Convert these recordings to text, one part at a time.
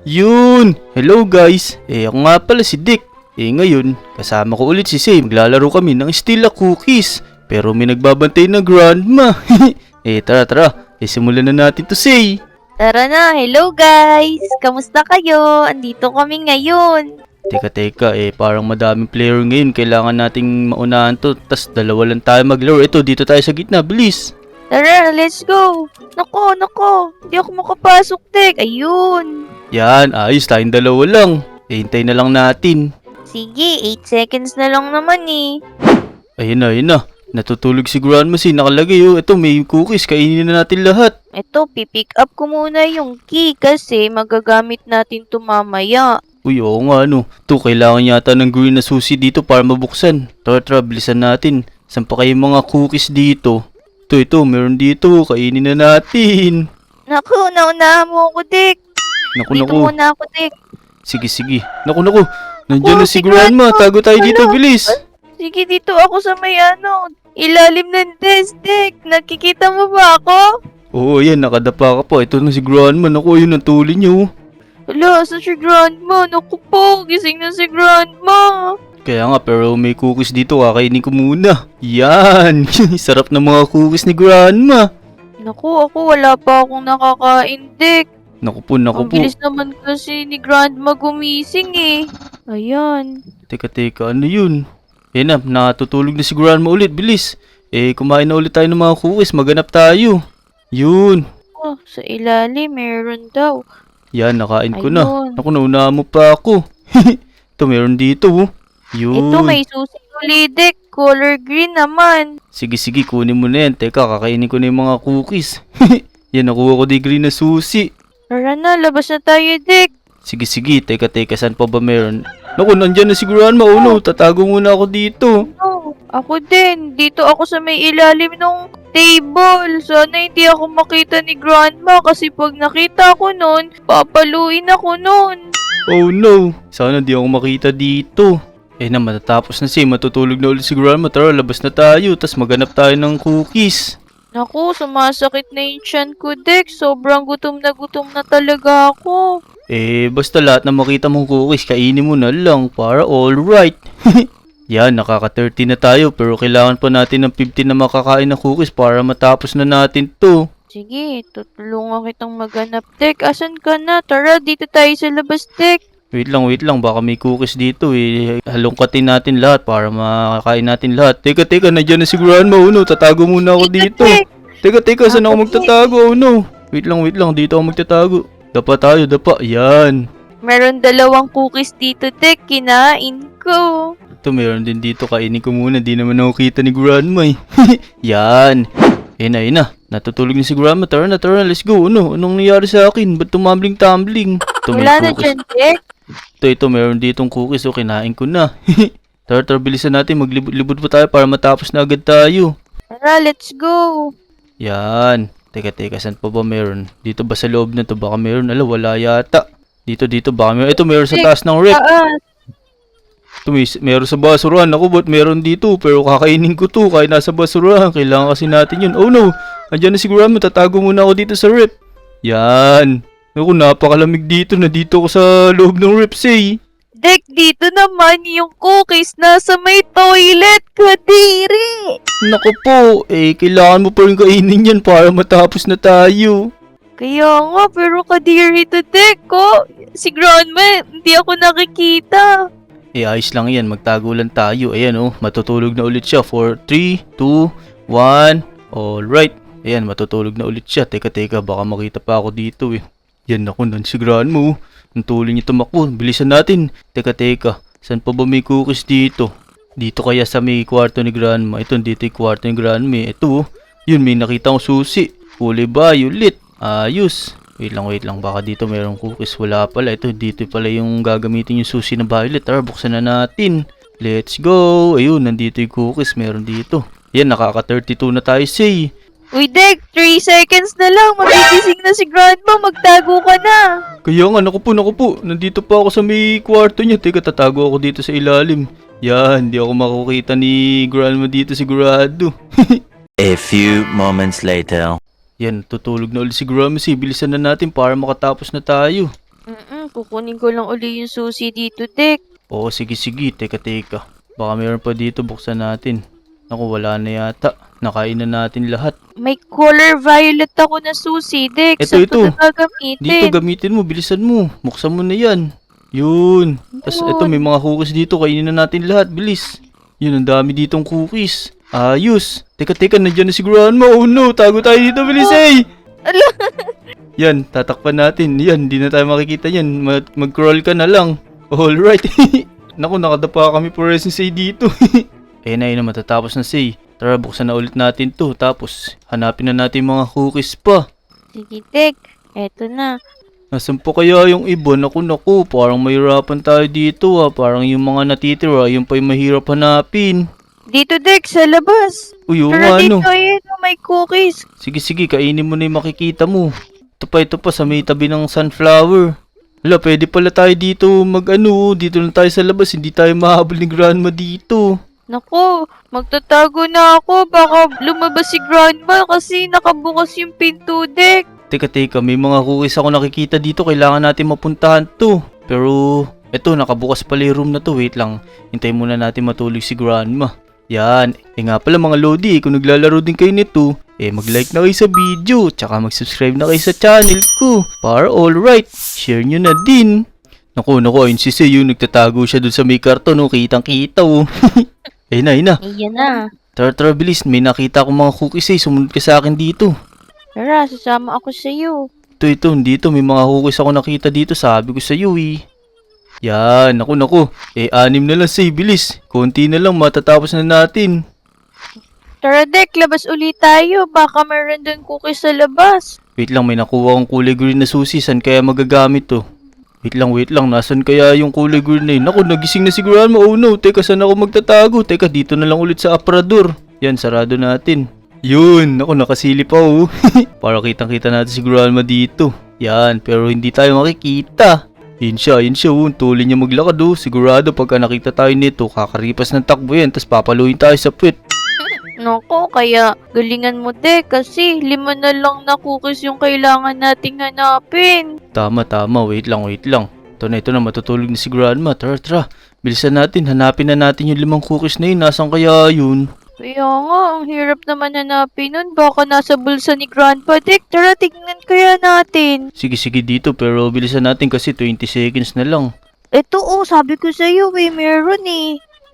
Yun! Hello guys! Ako nga pala si Dick. Ngayon, kasama ko ulit si Say. Maglalaro kami ng Stila Cookies. Pero may nagbabantay na grandma. Tara. Simulan na natin to, Say. Tara na, hello guys! Kamusta kayo? Andito kami ngayon. Teka, parang madaming player ngayon. Kailangan nating maunahan to. Tas dalawa lang tayo maglaro. Ito, dito tayo sa gitna. Bilis! Tara, let's go! Nako! Hindi ako makapasok, Tek. Ayun. Yan, ayos. Tayong dalawa lang. Hintay na lang natin. Sige, 8 seconds na lang naman eh. Ayun na. Natutulog si grandma si nakalagay oh. Ito, may cookies. Kainin na natin lahat. Ito, pipick up ko muna yung key kasi magagamit natin to mamaya. Uy, oo nga ano. Ito, kailangan yata ng green na susi dito para mabuksan. Tara, bilisan natin. Saan pa kayo mga cookies dito? Ito, meron dito. Kainin na natin. Naku, naunahan mo ako, Tek. Dito Naku. muna ako, Tek. Sige. Naku. Nandiyan Oh, na si si grandma. grandma. Tago tayo dito, Wala. bilis. Sige, dito ako sa may ilalim ng desk, Tek. Nakikita mo ba ako? Oo, yan. Nakadapa ka pa. Ito na si grandma. Naku, yun ang tuli niyo. Hala, sa si grandma? Naku po, gising na si grandma. Kaya nga, pero may cookies dito. Kakainin ko muna. Yan. Sarap ng mga cookies ni grandma. Naku, ako wala pa akong nakakain, Tek. Naku po. Ang bilis naman kasi ni grandma gumising eh. Ayan. Teka, ano yun? Yan na, natutulog na si grandma ulit, bilis. Kumain na ulit tayo ng mga cookies, maganap tayo. Yun. Oh, sa ilalim, meron daw. Yan, nakain ko na. Ayun. Naku, nauna mo pa ako. Ito, meron dito. Yun. Ito, may susi ulit, Tek. Color green naman. Sige, kunin mo na yan. Teka, kakainin ko na yung mga cookies. Yan, nakuha ko di green na susi. Tara na, labas na tayo, Tek. Sige. Teka, saan pa ba meron? Naku, nandyan na si grandma. Oh no, tatago muna ako dito. Oh, ako din. Dito ako sa may ilalim ng table. Sana hindi ako makita ni grandma kasi pag nakita ko nun, papaluin ako nun. Oh no, sana di ako makita dito. Matatapos na siya, matutulog na ulit si grandma. Tara, labas na tayo, tas maganap tayo ng cookies. Naku, sumasakit na yung tiyan ko, Dek. Sobrang gutom na talaga ako. Basta lahat na makita mong cookies, kainin mo na lang para alright. Yan, nakaka-30 na tayo pero kailangan pa natin ng 15 na makakain na cookies para matapos na natin to. Sige, tutulungan kitang maganap, Dek. Asan ka na? Tara, dito tayo sa labas, Dek. Wait lang, baka may cookies dito halongkatin natin lahat para makakain natin lahat. Teka, nandiyan na si grandma. Oh no, tatago muna ako dito. Teka, saan ako magtatago? Oh no. Wait lang, dito ako magtatago. Dapa. Yan. Meron 2 cookies dito, Dek. Kinain ko. Ito, meron din dito. Kainin ko muna. Di naman ako kita ni grandma Yan. Ayun na. Natutulog na si grandma. Tara na. Let's go. Anong nangyari sa akin? Ba't tumbling? Ito, may Wala na cookies. dyan, Dek. Ito, meron ditong cookies. Kinain ko na. Tara, bilisan natin. Maglibot pa tayo para matapos na agad tayo. Tara, let's go. Yan. Teka, saan pa ba meron? Dito ba sa loob na to? Baka meron. Wala yata. Dito, baka meron. Ito, meron sa taas ng rep. Ito, meron sa basurahan. Ako, ba't meron dito? Pero kakainin ko to. Kahit nasa basurahan. Kailangan kasi natin yun. Oh no! Andiyan na si grandma. Tatago muna ako dito sa rep. Yan. Ako, napakalamig dito. Dito ako sa loob ng rep, say. Dek, dito naman yung cookies nasa may toilet, kadiri. Naku po, kailangan mo pa rin kainin yan para matapos na tayo. Kaya nga, pero kadiri to, Dek, ko. Si grandma, hindi ako nakikita. Ayos lang yan, magtago lang tayo. Ayan matutulog na ulit siya for 3, 2, 1. Alright, ayan, matutulog na ulit siya. Teka, baka makita pa ako dito Yan ako, si grandma Ang tuloy niya tumakbo, bilisan natin. Teka, saan pa ba may cookies dito? Dito kaya sa may kwarto ni grandma. Ito, dito yung kwarto ni grandma. Ito, yun, may nakita akong susi. Kulay violet. Ayos. Wait lang, baka dito mayroong cookies. Wala pala, ito, dito pala yung gagamitin yung susi na violet. Tara, buksan na natin. Let's go. Ayun, nandito yung cookies, meron dito. Yan, nakaka-32 na tayo, say. Uy, Dek, 3 seconds na lang. Magigising na si grandma. Magtago ka na. Kaya nga, naku po. Nandito pa ako sa may kwarto niya. Teka, tatago ako dito sa ilalim. Yan, hindi ako makukita ni grandma dito sigurado. A few moments later. Yan, tutulog na ulit si grandma. Bilisan na natin para makatapos na tayo. Kukunin ko lang uli yung susi dito, Dek. Oo, sige. Teka. Baka mayroon pa dito, buksan natin. Naku, wala na yata. Nakain na natin lahat. May color violet ako na susi, Dek. Ito, Saan ito. ko na gagamitin? Dito, gamitin mo. Bilisan mo. Buksan mo na yan. Yun. Tapos ito, may mga cookies dito. Kainin na natin lahat. Bilis. Yun, ang dami ditong cookies. Ayos. Teka. Nandiyan na si Grandma. Oh no, tago tayo dito. Bilis Ala. Yan, tatakpan natin. Yan, hindi na tayo makikita yan. Mag-crawl ka na lang. Alright. Naku, nakadapa kami for Say dito. Ayun na, matatapos na Say. Tara, buksan na ulit natin to. Tapos, hanapin na natin mga cookies pa. Sige, Dek. Eto na. Nasaan pa kaya yung iba? Naku, parang mahirapan tayo dito Parang yung mga natitira, yung pa yung mahirap hanapin. Dito, Dek, sa labas. Uy, oo Tara nga dito, ano. ayan, may cookies. Sige, kainin mo na yung makikita mo. Ito pa, sa may tabi ng sunflower. Wala, pwede pala tayo dito dito lang tayo sa labas, hindi tayo mahabol ni Grandma dito. Naku, magtatago na ako. Baka lumabas si Grandma kasi nakabukas yung pinto, Dek. Teka, may mga cookies ako nakikita dito, kailangan natin mapuntahan to. Pero, eto, nakabukas pala yung room na to, wait lang. Hintayin muna natin matulog si Grandma. Yan, nga pala mga Lodi, kung naglalaro din kayo nito, mag-like na kayo sa video, tsaka mag-subscribe na kayo sa channel ko. Para alright, share nyo na din. Naku, ayun si Sayo, nagtatago siya dun sa may karton, kitang-kita Ayun na. Ayan na. Tara, bilis, may nakita akong mga cookies sumunod ka sa akin dito. Tara, sasama ako sa iyo. Ito, dito, may mga cookies ako nakita dito, sabi ko sa iyo Yan, naku. 6 na lang bilis. Konti na lang, matatapos na natin. Tara, Dek, labas ulit tayo. Baka meron dun cookies sa labas. Wait lang, may nakuha akong kulay green na susi. Saan kaya magagamit to? Wait lang. Nasaan kaya yung kulay green na yun? Naku, nagising na si Grandma. Oh no, teka, saan ako magtatago? Teka, dito na lang ulit sa aparador. Yan, sarado natin. Yun, naku, nakasilip pa Para kitang-kita natin si Grandma dito. Yan, pero hindi tayo makikita. Yun siya, tuloy niya maglakad Sigurado pagka nakita tayo nito, kakaripas ng takbo yan, tapos papaluin tayo sa puwet. Nako, kaya galingan mo, Dek, kasi 5 na lang na cookies yung kailangan nating hanapin. Tama, wait lang. Ito na, matutulog na si Grandma. Tara, bilisan natin, hanapin na natin yung 5 cookies na yun. Nasaan kaya yun? Kaya nga, ang hirap naman hanapin nun. Baka nasa bulsa ni Grandpa, Dek. Tara, tignan kaya natin. Sige dito, pero bilisan natin kasi 20 seconds na lang. Ito, sabi ko sa'yo, meron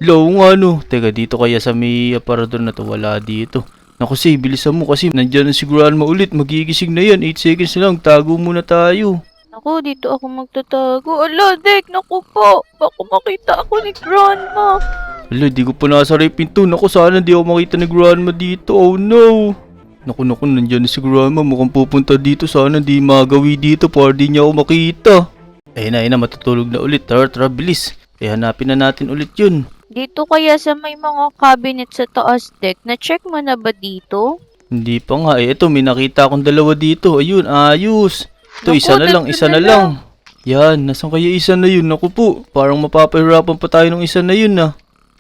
Low nga Teka, dito kaya sa may aparador na to, wala dito. Naku, Say, bilisan mo kasi nandyan na si Grandma ulit. Magigising na yan, 8 seconds na lang, tago muna tayo. Naku, dito ako magtatago. Ala, Dek, naku po. Baka makita ako ni Grandma. Wala, di ko pa nasara yung pinto. Naku, sana di ako makita ni Grandma dito. Oh no! Naku, nandyan na si Grandma. Mukhang pupunta dito. Sana di magawi dito para di niya ako makita. Ayun na, matutulog na ulit. Tara, bilis. Hanapin na natin ulit yun. Dito kaya sa may mga cabinet sa taas, Dek. Na-check mo na ba dito? Hindi pa nga. Ito, may nakita akong 2 dito. Ayun, ayos. Ito, Naku, isa na lang. Yan, nasan kaya isa na yun? Naku po, parang mapapahirapan pa tayo ng isa na yun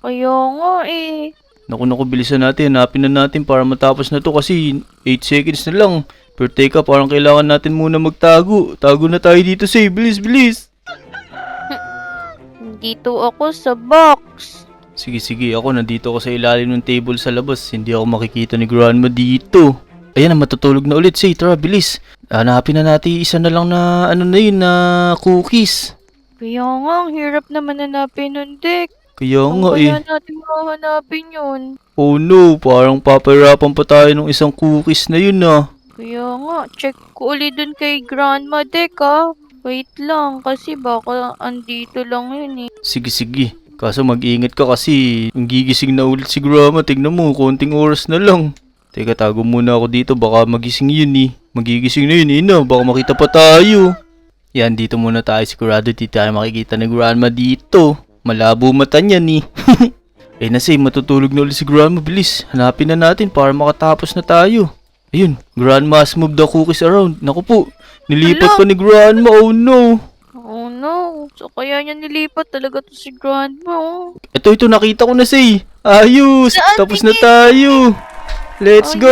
Kaya nga Naku, bilisan natin. Hanapin na natin para matapos na to kasi 8 seconds na lang. Pero teka, parang kailangan natin muna magtago. Tago na tayo dito, Say. Bilis. Dito ako sa box. Sige. Ako nandito ako sa ilalim ng table sa labas. Hindi ako makikita ni Grandma dito. Ayan, matutulog na ulit, Say. Tara, bilis. Hanapin na natin isa na lang na na cookies. Kaya nga, ang hirap naman hanapin nun, Dek. Kaya nga Kaya natin mahanapin yun. Oh no, parang papahirapan pa tayo ng isang cookies na yun Kaya nga, check ko ulit dun kay Grandma, Dek Wait lang, kasi baka andito lang yun Sige. Kaso mag-ingat ka kasi gigising na ulit si Grandma. Tignan mo, konting oras na lang. Teka, tago muna ako dito. Baka magising yun Magigising na yun baka makita pa tayo. Yan, dito muna tayo. Sigurado di tayo makikita ni Grandma dito. Malabo mata niyan Say, matutulog na ulit si Grandma. Bilis, hanapin na natin para makatapos na tayo. Ayun, Grandma has moved the cookies around. Naku po, nilipat pa ni Grandma. Oh no! Oh no, so kaya niya nilipat talaga to si Grandma Ito, nakita ko na, Say. Ayos! Saan? Tapos na tayo! Let's go!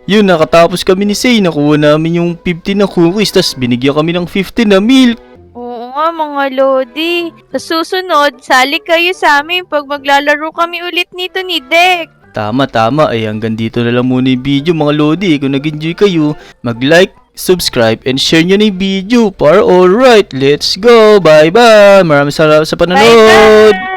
Yun, nakatapos kami ni Say. Nakuha namin yung 50 na cookies. Tas binigyan kami ng 50 na milk. Oo nga mga Lodi. Sa susunod, sali kayo sa amin pag maglalaro kami ulit nito ni Dek. Tama. Ay hanggang dito na lang muna yung video mga Lodi. Kung nag-enjoy kayo, mag-like, subscribe, and share nyo na yung video. Para alright, let's go. Bye-bye. Maraming salamat sa panonood. Bye-bye!